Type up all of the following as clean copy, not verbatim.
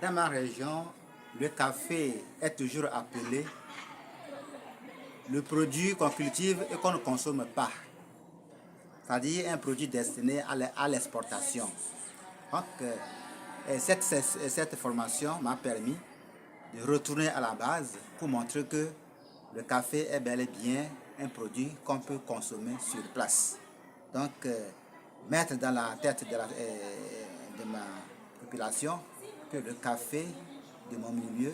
Dans ma région, le café est toujours appelé le produit qu'on cultive et qu'on ne consomme pas. C'est-à-dire un produit destiné à l'exportation. Donc, cette formation m'a permis de retourner à la base pour montrer que le café est bel et bien un produit qu'on peut consommer sur place. Donc, mettre dans la tête de ma population que le café de mon milieu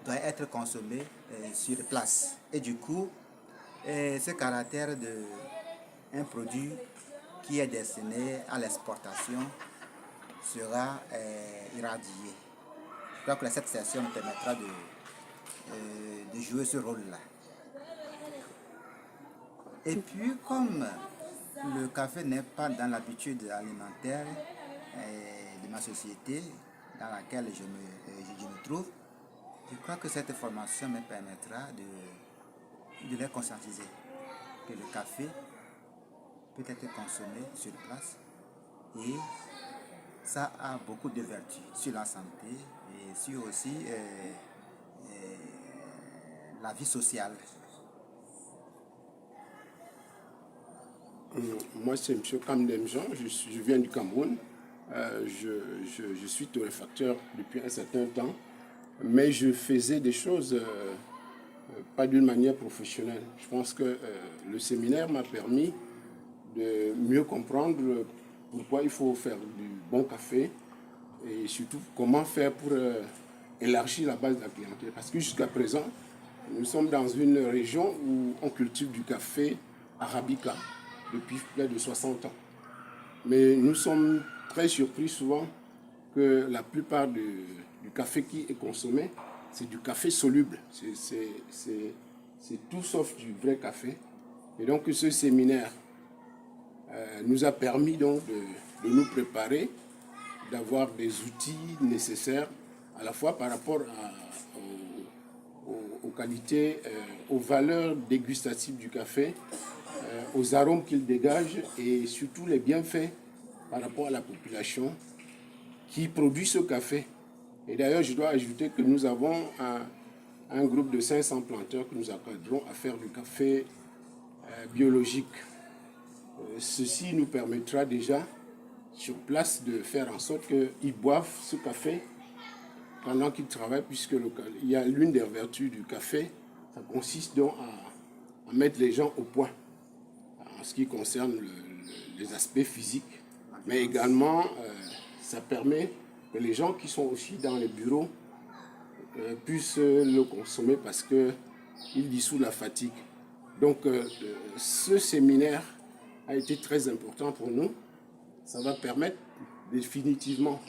doit être consommé sur place. Et du coup, ce caractère d'un produit qui est destiné à l'exportation sera irradié. Je crois que cette session nous permettra de jouer ce rôle-là. Et puis, comme le café n'est pas dans l'habitude alimentaire de ma société dans laquelle je me trouve, je crois que cette formation me permettra de les conscientiser que le café peut être consommé sur place et ça a beaucoup de vertus sur la santé et sur aussi la vie sociale. Moi, c'est M. Kamdem Jean, je viens du Cameroun. Je suis torréfacteur depuis un certain temps, mais je faisais des choses pas d'une manière professionnelle. Je pense que le séminaire m'a permis de mieux comprendre pourquoi il faut faire du bon café et surtout comment faire pour élargir la base de la clientèle. Parce que jusqu'à présent, nous sommes dans une région où on cultive du café arabica depuis près de 60 ans. Mais nous sommes très surpris souvent que la plupart du café qui est consommé, c'est du café soluble. C'est tout sauf du vrai café. Et donc ce séminaire nous a permis donc de nous préparer, d'avoir des outils nécessaires à la fois par rapport aux qualités, aux valeurs dégustatives du café, aux arômes qu'il dégage et surtout les bienfaits par rapport à la population qui produit ce café. Et d'ailleurs, je dois ajouter que nous avons un groupe de 500 planteurs que nous encadrons à faire du café biologique. Ceci nous permettra déjà sur place de faire en sorte qu'ils boivent ce café pendant qu'ils travaillent, puisque il y a l'une des vertus du café, ça consiste donc à mettre les gens au point en ce qui concerne les aspects physiques, mais également ça permet que les gens qui sont aussi dans les bureaux puissent le consommer parce qu'il dissout la fatigue. Donc ce séminaire a été très important pour nous. Ça va permettre définitivement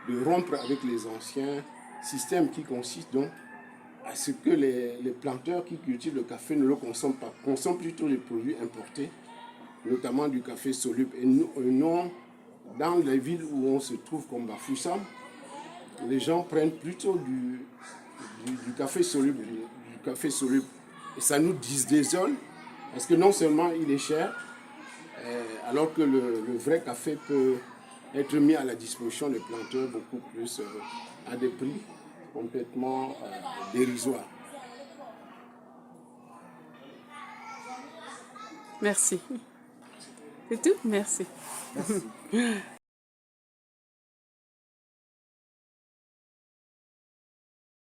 de rompre avec les anciens systèmes qui consistent donc à ce que les planteurs qui cultivent le café ne le consomment pas, consomment plutôt les produits importés, notamment du café soluble. Et non, dans les villes où on se trouve comme Bafoussam, les gens prennent plutôt du café soluble, Et ça nous désole, parce que non seulement il est cher, alors que le vrai café peut être mis à la disposition des planteurs beaucoup plus à des prix complètement dérisoires. Merci. C'est tout? Merci. Merci.